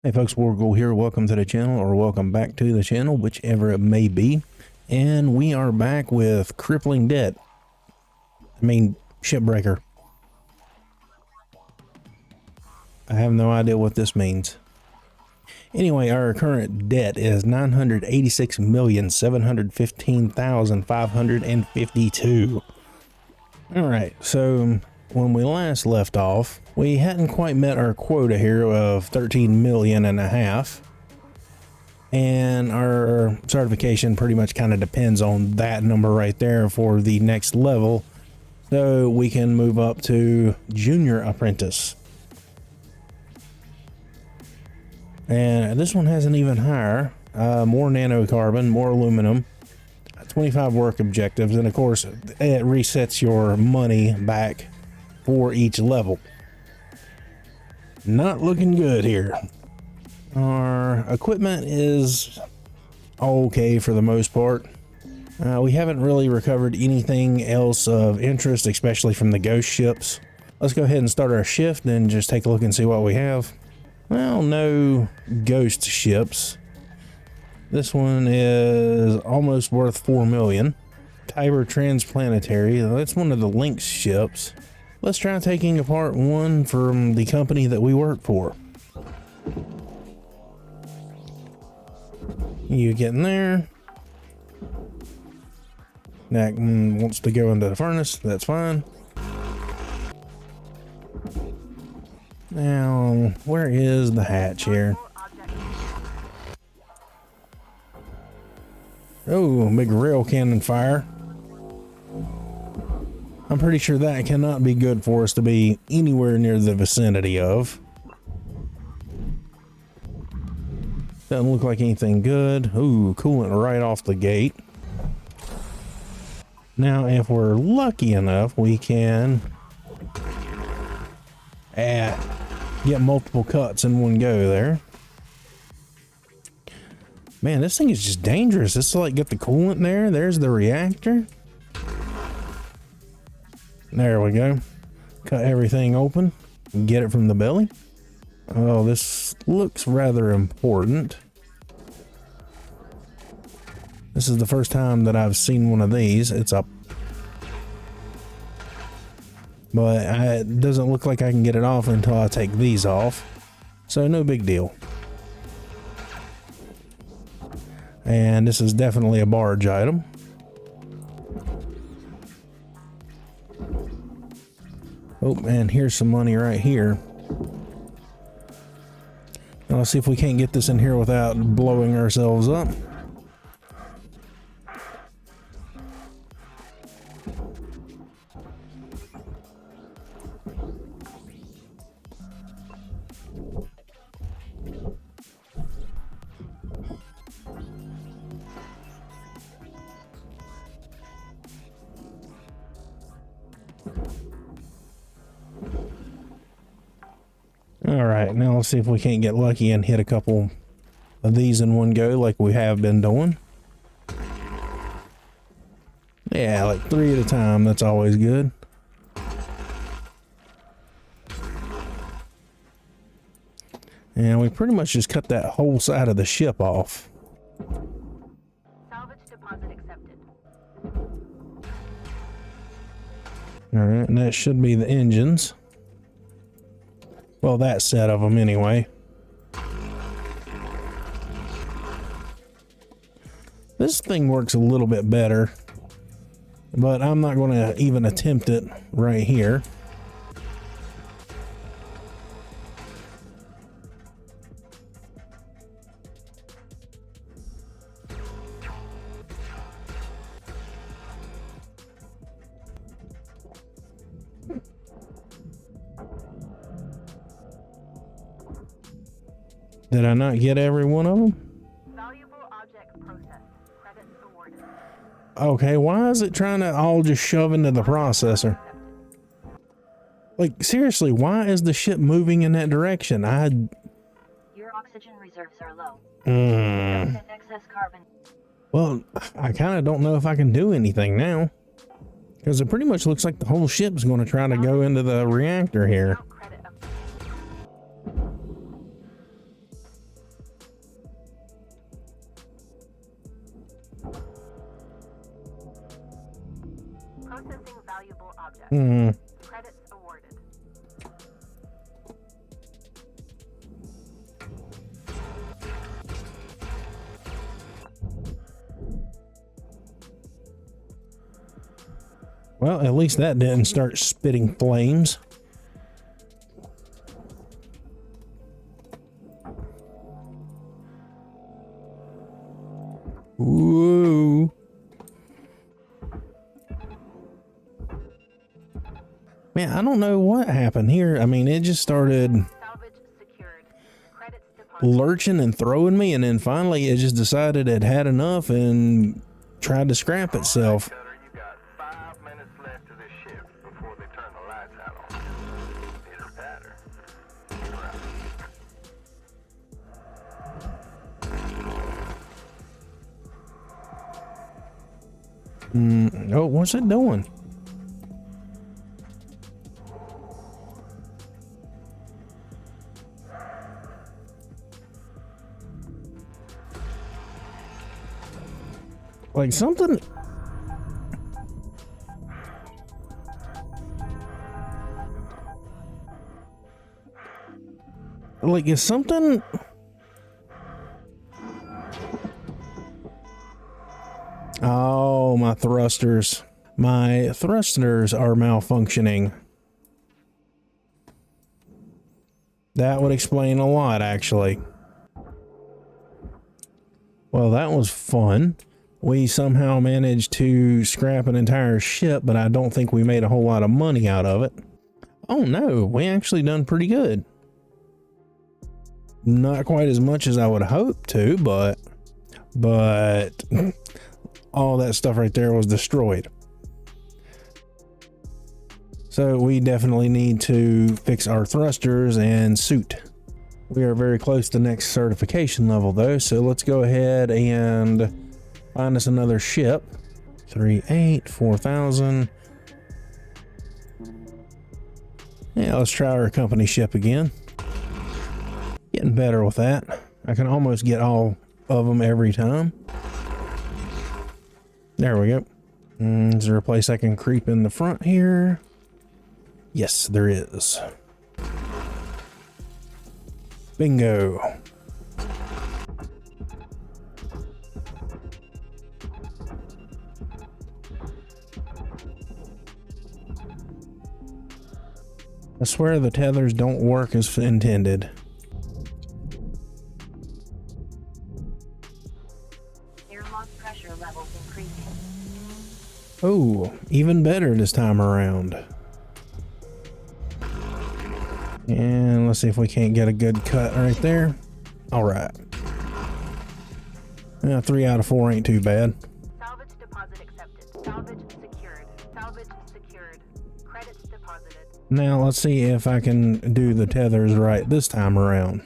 Hey folks, Wargle here. Welcome to the channel, or welcome back to the channel, whichever it may be. And we are back with crippling debt. Shipbreaker. I have no idea what this means. Anyway, our current debt is $986,715,552. Alright, so when we last left off, we hadn't quite met our quota here of 13 million and a half. And our certification pretty much kind of depends on that number right there for the next level. So we can move up to junior apprentice. And this one has an even higher, more nanocarbon, more aluminum, 25 work objectives, and of course it resets your money back for each level. Not looking good here. Our equipment is okay for the most part. We haven't really recovered anything else of interest, especially from the ghost ships. Let's go ahead and start our shift and just take a look and see what we have. Well, no ghost ships. This one is almost worth 4 million. Kyber Transplanetary, that's one of the Lynx ships. Let's try taking apart one from the company that we work for. You get in there. That one wants to go into the furnace, that's fine. Now, where is the hatch here? Oh, big rail cannon fire. I'm pretty sure that cannot be good for us to be anywhere near the vicinity of. Doesn't look like anything good. Ooh, coolant right off the gate. Now, if we're lucky enough, we can get multiple cuts in one go there. Man, this thing is just dangerous. It's like get the coolant there. There's the reactor. There we go. Cut everything open and get it from the belly. Oh, this looks rather important. This is the first time that I've seen one of these. It's up. But it doesn't look like I can get it off until I take these off. So no big deal. And this is definitely a barge item. Oh, and here's some money right here. Now let's see if we can't get this in here without blowing ourselves up. Alright, now let's see if we can't get lucky and hit a couple of these in one go like we have been doing. Yeah, like 3 at a time, that's always good. And we pretty much just cut that whole side of the ship off. Salvage deposit accepted. Alright, and that should be the engines. Well, that set of them anyway. This thing works a little bit better, but I'm not going to even attempt it right here. Did I not get every one of them? Valuable object processed. Credits awarded. Okay, why is it trying to all just shove into the processor? Like, seriously, why is the ship moving in that direction? Your oxygen reserves are low. Excess carbon. Well, I kind of don't know if I can do anything now. Because it pretty much looks like the whole ship's going to try to go into the reactor here. Processing valuable objects. Hmm. Credits awarded. Well, at least that didn't start spitting flames. Ooh. Man, I don't know what happened here. I mean, it just started Salvage secured. Credits deposited. lurching and throwing me, and then finally it just decided it had enough and tried to scrap itself. Cutter, you got 5 minutes left of this shift before they turn the lights out on you. Pitter patter. Oh, what's it doing? Like something. Like, is something. Oh, my thrusters. My thrusters are malfunctioning. That would explain a lot, actually. Well, that was fun. We somehow managed to scrap an entire ship, but I don't think we made a whole lot of money out of it. Oh no, we actually done pretty good. Not quite as much as I would hope to, but all that stuff right there was destroyed. So we definitely need to fix our thrusters and suit. We are very close to the next certification level though, so let's go ahead and find us another ship. 3.8, 4,000. Yeah, let's try our company ship again. Getting better with that. I can almost get all of them every time. There we go. Is there a place I can creep in the front here? Yes, there is. Bingo. I swear the tethers don't work as intended. Airlock pressure levels increasing. Oh, even better this time around. And let's see if we can't get a good cut right there. All right. Yeah, 3 out of 4 ain't too bad. Salvage deposit accepted. Salvage secured. Salvage secured. Credits deposited. Now let's see if I can do the tethers right this time around.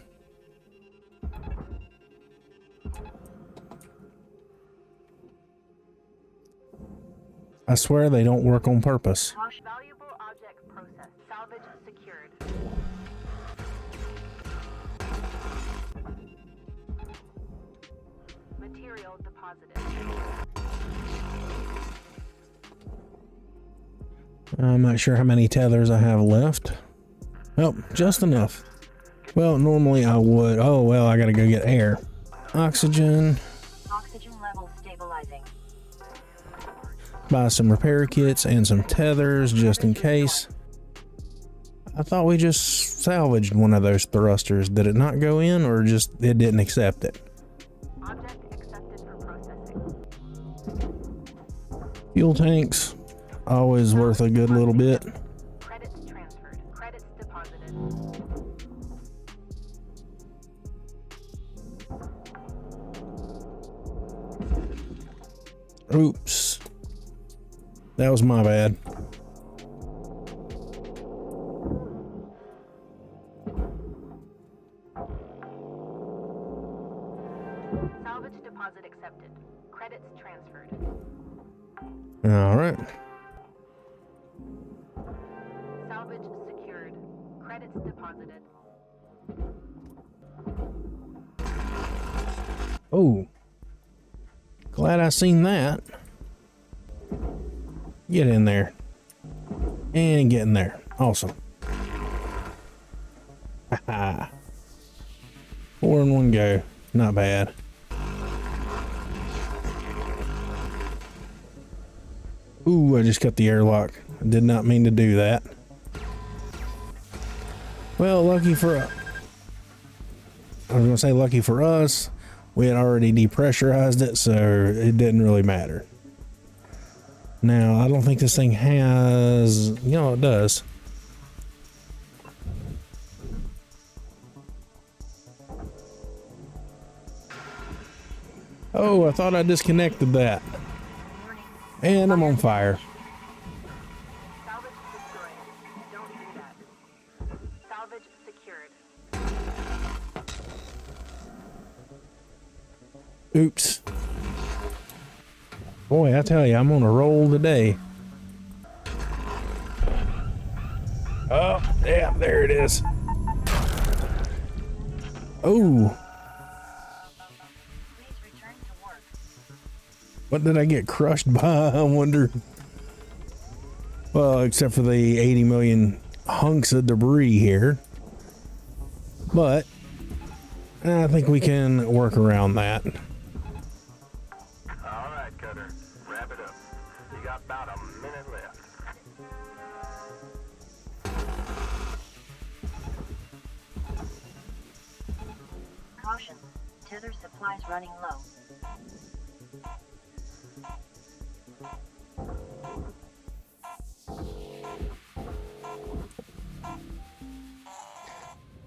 I swear they don't work on purpose. Valuable object processed. Salvage secured. Material deposited. I'm not sure how many tethers I have left. Oh, just enough. Well, normally I would. Oh, well, I gotta go get air. Oxygen. Oxygen levels stabilizing. Buy some repair kits and some tethers just in case. I thought we just salvaged one of those thrusters. Did it not go in, or just it didn't accept it? Object accepted for processing. Fuel tanks, always worth a good little bit. Credits transferred. Credits deposited. Oops. That was my bad. Salvage deposit accepted. Credits transferred. All right. Salvage secured. Credits deposited. Oh. Glad I seen that. Get in there. And get in there. Awesome. Haha. 4 in one go. Not bad. Ooh, I just cut the airlock. I did not mean to do that. Well, lucky for... I was going to say lucky for us. We had already depressurized it, so it didn't really matter. Now, I don't think this thing has... You know, it does. Oh, I thought I disconnected that. And I'm on fire. Salvage destroyed. Don't do that. Salvage secured. Oops. Boy, I tell you, I'm on a roll today. Oh, yeah, there it is. Oh. Please return to work. What did I get crushed by, I wonder? Well, except for the 80 million hunks of debris here. But I think we can work around that. All right, Cutter. Wrap it up. You got about a minute left. Caution. Tether supplies running low.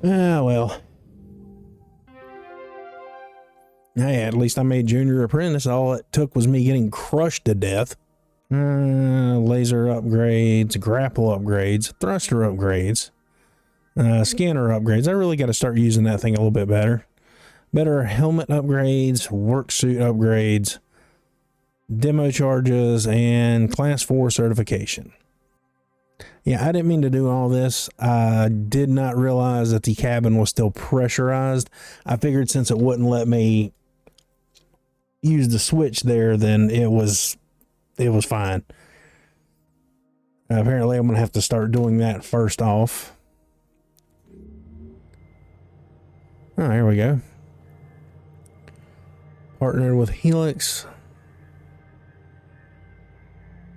Ah, well. Hey, at least I made Junior Apprentice. All it took was me getting crushed to death. Laser upgrades, grapple upgrades, thruster upgrades, scanner upgrades. I really got to start using that thing a little bit better. Better helmet upgrades, work suit upgrades, demo charges, and class 4 certification. Yeah, I didn't mean to do all this. I did not realize that the cabin was still pressurized. I figured since it wouldn't let me use the switch there, then it was fine. Apparently, I'm going to have to start doing that first off. Oh, here we go. Partnered with Helix.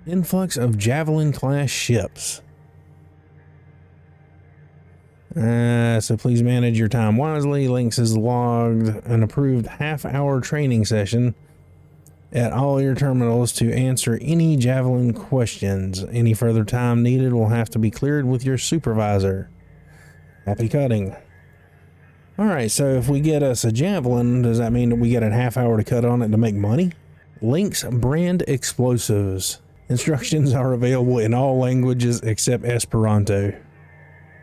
Influx of Javelin class ships. So please manage your time wisely. Lynx has logged an approved half-hour training session at all your terminals to answer any Javelin questions. Any further time needed will have to be cleared with your supervisor. Happy cutting. Alright, so if we get us a Javelin, does that mean that we get a half hour to cut on it to make money? Lynx brand explosives. Instructions are available in all languages except Esperanto.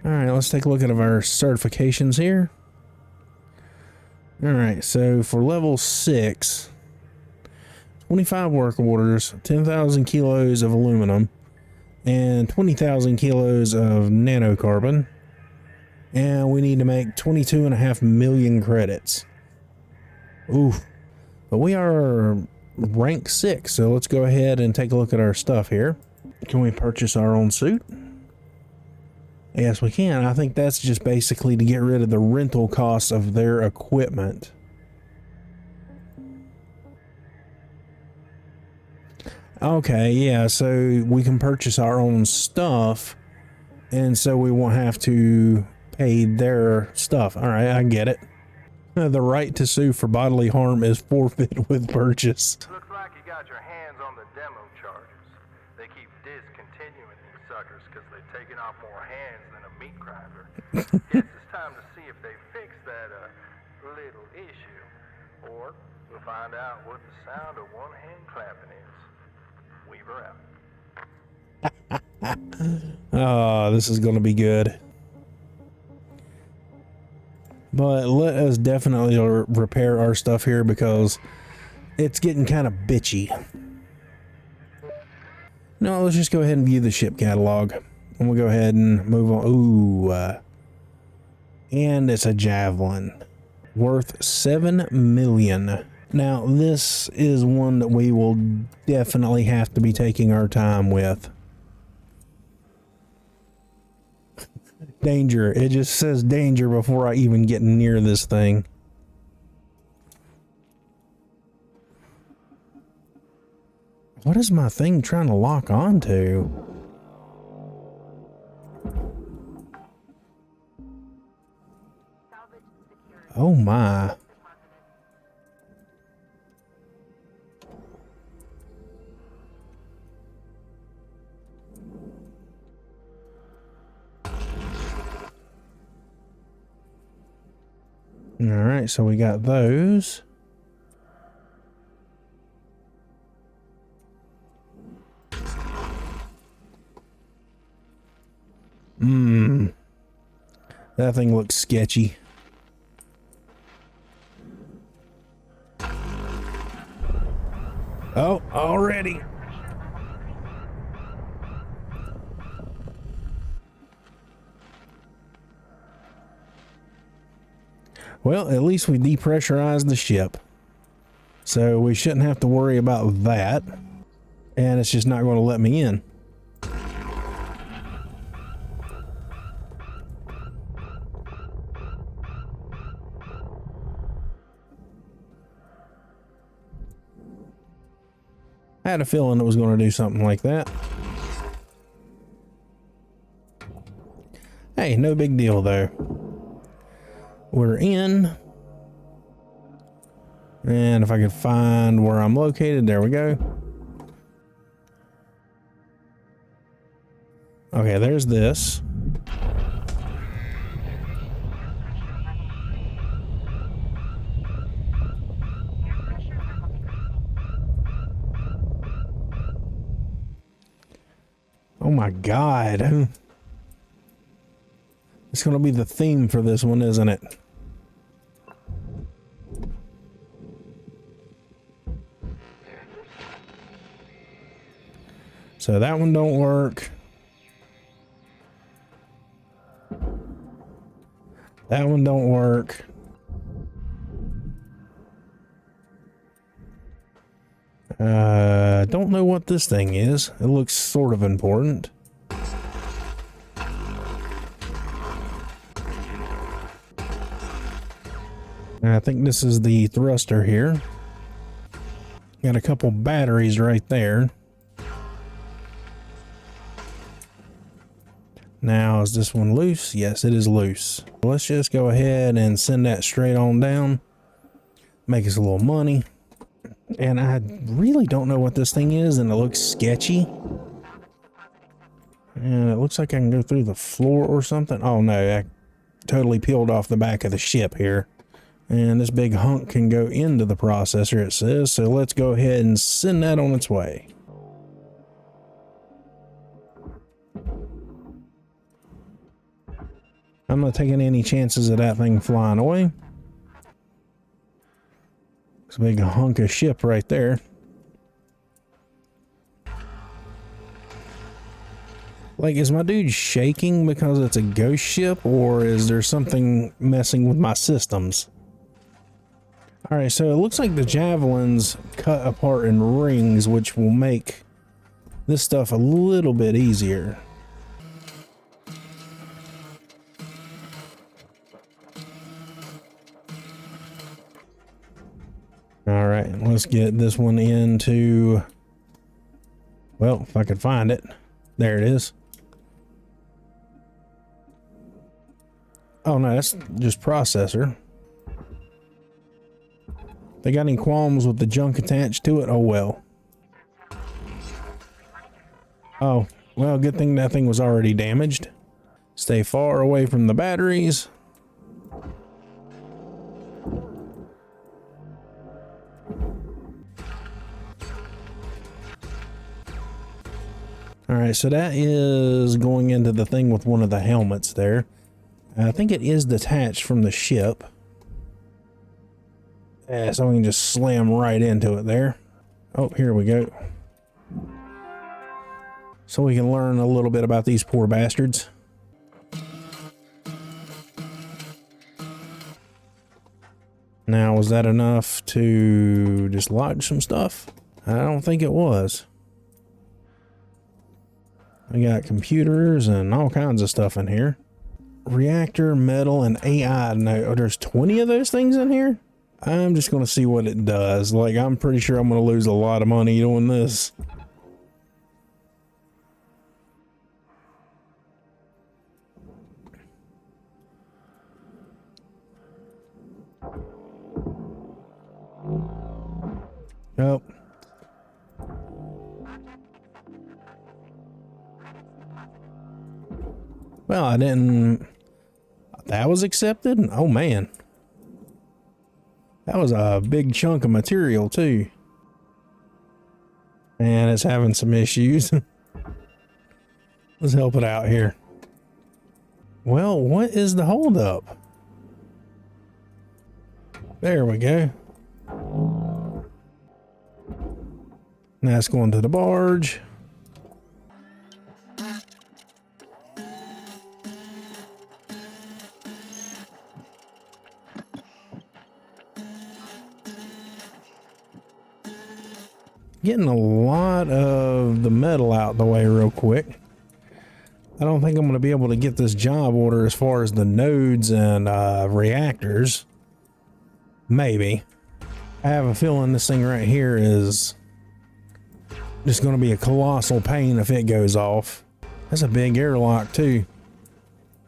Alright, let's take a look at our certifications here. Alright, so for level 6, 25 work orders, 10,000 kilos of aluminum, and 20,000 kilos of nanocarbon. And we need to make 22.5 million credits. Oof. But we are rank 6, so let's go ahead and take a look at our stuff here. Can we purchase our own suit? Yes, we can. I think that's just basically to get rid of the rental costs of their equipment. Okay, yeah, so we can purchase our own stuff, and so we won't have to pay their stuff. All right, I get it. The right to sue for bodily harm is forfeit with purchase. Looks like you got your hands on the demo charges. They keep discontinuing these suckers because they're taking off more hands than a meat grinder. Guess it's time to see if they fix that little issue. Or we'll find out what the sound of one hand clapping is. Weaver out. Oh, this is going to be good. But let us definitely repair our stuff here because it's getting kind of bitchy. No, let's just go ahead and view the ship catalog. And we'll go ahead and move on. Ooh. And it's a Javelin. Worth 7 million. Now, this is one that we will definitely have to be taking our time with. Danger. It just says danger before I even get near this thing. What is my thing trying to lock onto? Oh my. All right, so we got those. That thing looks sketchy. Oh, already. Well, at least we depressurized the ship. So we shouldn't have to worry about that. And it's just not going to let me in. I had a feeling it was going to do something like that. Hey, no big deal though. We're in. And if I could find where I'm located, there we go. Okay, there's this. Oh my God. It's going to be the theme for this one, isn't it? So that one don't work. That one don't work. Don't know what this thing is. It looks sort of important. I think this is the thruster here. Got a couple batteries right there. Now, is this one loose? Yes, it is loose. Let's just go ahead and send that straight on down. Make us a little money. And I really don't know what this thing is, and it looks sketchy. And it looks like I can go through the floor or something. Oh no, I totally peeled off the back of the ship here. And this big hunk can go into the processor, it says. So let's go ahead and send that on its way. I'm not taking any chances of that thing flying away. It's a big hunk of ship right there. Like, is my dude shaking because it's a ghost ship, or is there something messing with my systems? Alright, so it looks like the javelins cut apart in rings, which will make this stuff a little bit easier. Alright, let's get this one into... Well, if I could find it. There it is. Oh no, that's just processor. They got any qualms with the junk attached to it? Oh well. Oh, well, good thing that thing was already damaged. Stay far away from the batteries. Alright, so that is going into the thing with one of the helmets there. I think it is detached from the ship. Yeah, so we can just slam right into it there. Oh, here we go. So we can learn a little bit about these poor bastards. Now, was that enough to dislodge some stuff? I don't think it was. We got computers and all kinds of stuff in here. Reactor, metal, and AI. No, there's 20 of those things in here? I'm just going to see what it does. Like, I'm pretty sure I'm going to lose a lot of money doing this. Nope. Well, I didn't... That was accepted? Oh, man. That was a big chunk of material, too. And it's having some issues. Let's help it out here. Well, what is the holdup? There we go. Now it's going to the barge. Getting a lot of the metal out the way real quick. I don't think I'm going to be able to get this job order as far as the nodes and reactors. Maybe. I have a feeling this thing right here is just going to be a colossal pain if it goes off. That's a big airlock too.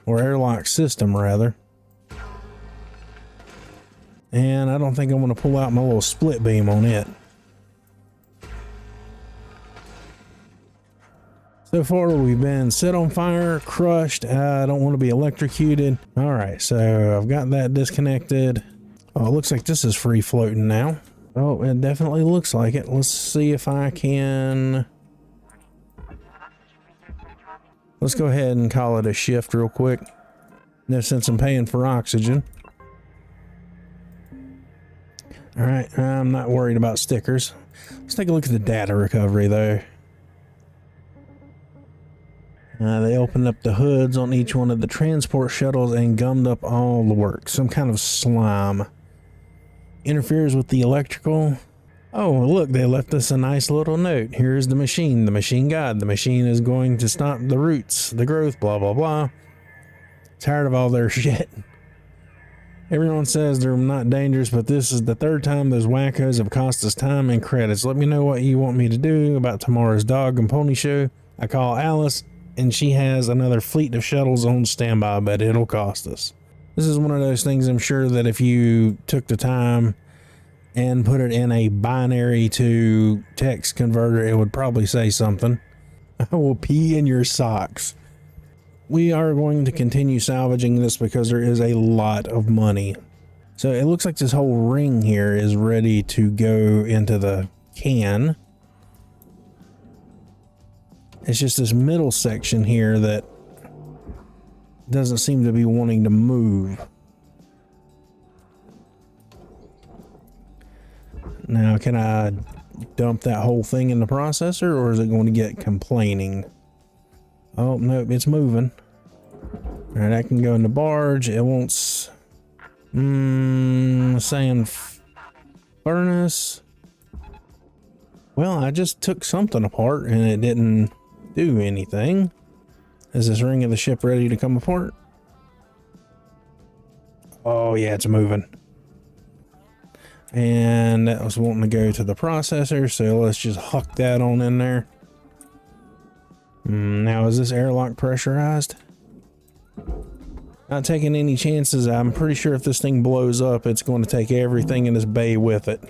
Or airlock system rather. And I don't think I'm going to pull out my little split beam on it. So far we've been set on fire, crushed. I don't want to be electrocuted. All right, so I've got that disconnected. Oh, it looks like this is free floating now. Oh, it definitely looks like it. Let's see if I can... Let's go ahead and call it a shift real quick. No sense in paying for oxygen. All right, I'm not worried about stickers. Let's take a look at the data recovery though. They opened up the hoods on each one of the transport shuttles and gummed up all the work. Some kind of slime. Interferes with the electrical. Oh, look, they left us a nice little note. Here's the machine god. The machine is going to stop the roots, the growth, blah, blah, blah. Tired of all their shit. Everyone says they're not dangerous, but this is the third time those wackos have cost us time and credits. Let me know what you want me to do about tomorrow's dog and pony show. I call Alice, and she has another fleet of shuttles on standby, but it'll cost us. This is one of those things I'm sure that if you took the time and put it in a binary to text converter, it would probably say something. I will pee in your socks. We are going to continue salvaging this because there is a lot of money. So it looks like this whole ring here is ready to go into the can. It's just this middle section here that doesn't seem to be wanting to move. Now, can I dump that whole thing in the processor, or is it going to get complaining? Oh, no, it's moving. All right, I can go in the barge. It won't... saying furnace. Well, I just took something apart and it didn't do anything. Is this ring of the ship ready to come apart? Oh yeah, it's moving. And that was wanting to go to the processor, so let's just huck that on in there. Now is this airlock pressurized? Not taking any chances. I'm pretty sure if this thing blows up, it's going to take everything in this bay with it.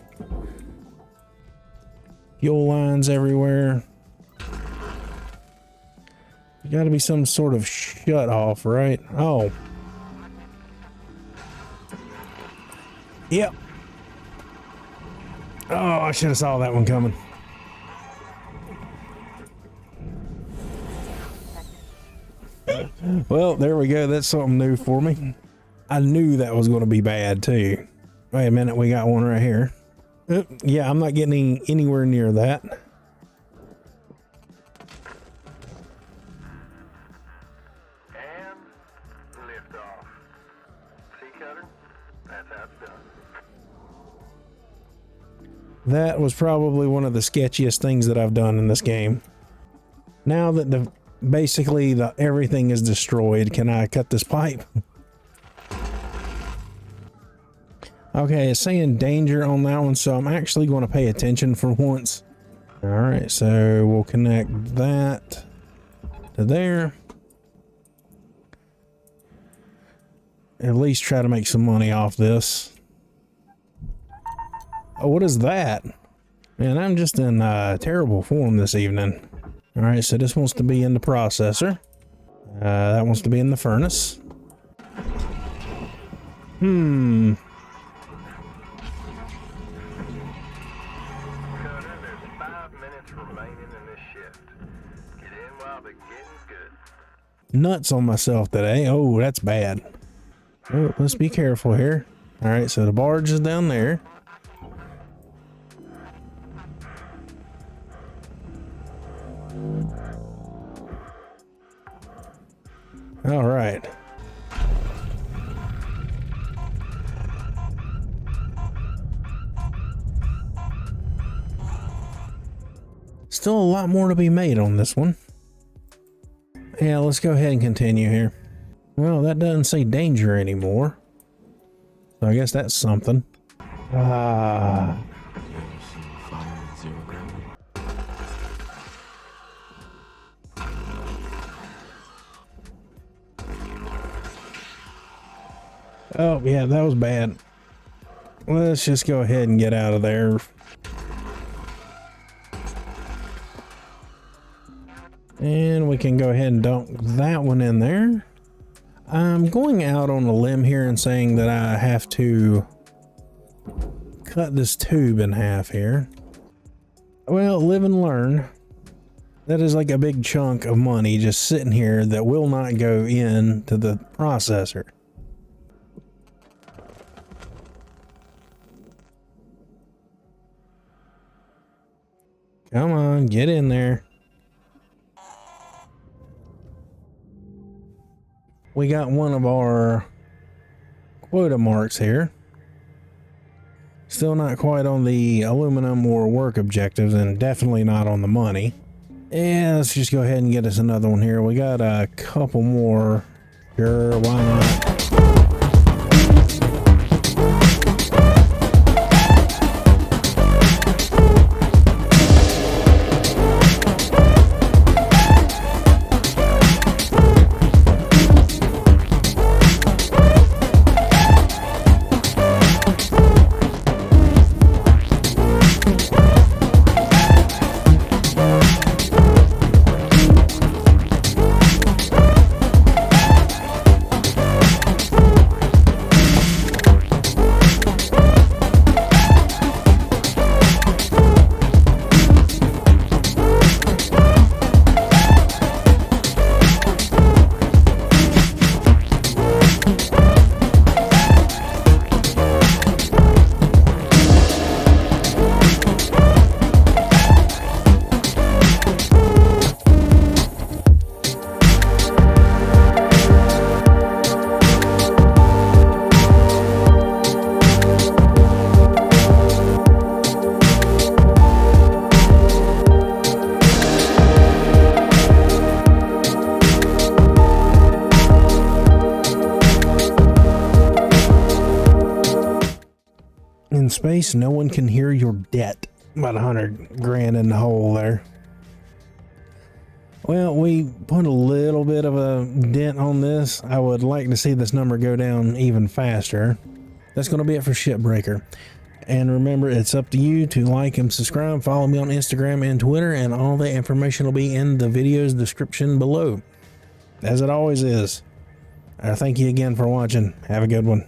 Fuel lines everywhere. Got to be some sort of shut off, right? Oh. Yep. Oh, I should have saw that one coming. Well, there we go. That's something new for me. I knew that was going to be bad too. Wait a minute, we got one right here. Yeah, I'm not getting anywhere near that. And lift off. Sea cutter, that's how it's done. That was probably one of the sketchiest things that I've done in this game. Now that basically everything is destroyed, can I cut this pipe? Okay, it's saying danger on that one, so I'm actually going to pay attention for once. All right, so we'll connect that to there. At least try to make some money off this. Oh, what is that? Man, I'm just in terrible form this evening. All right, so this wants to be in the processor. That wants to be in the furnace. Cutter, there's 5 minutes remaining in this shift. Get in while the getting's good. Nuts on myself today. Oh, that's bad. Oh, let's be careful here. All right, so the barge is down there. All right. Still a lot more to be made on this one. Yeah, let's go ahead and continue here. Well, that doesn't say danger anymore. So I guess that's something. Oh, yeah, that was bad. Let's just go ahead and get out of there. And we can go ahead and dump that one in there. I'm going out on a limb here and saying that I have to cut this tube in half here. Well, live and learn. That is like a big chunk of money just sitting here that will not go into the processor. Come on, get in there. We got one of our quota marks here. Still not quite on the aluminum or work objectives, and definitely not on the money. Yeah, let's just go ahead and get us another one here. We got a couple more. Sure, why not? In space, no one can hear your debt. About 100 grand in the hole there. Well, we put a little bit of a dent on this. I would like to see this number go down even faster. That's going to be it for Shipbreaker. And remember, it's up to you to like and subscribe. Follow me on Instagram and Twitter, and all the information will be in the video's description below, as it always is. Thank you again for watching. Have a good one.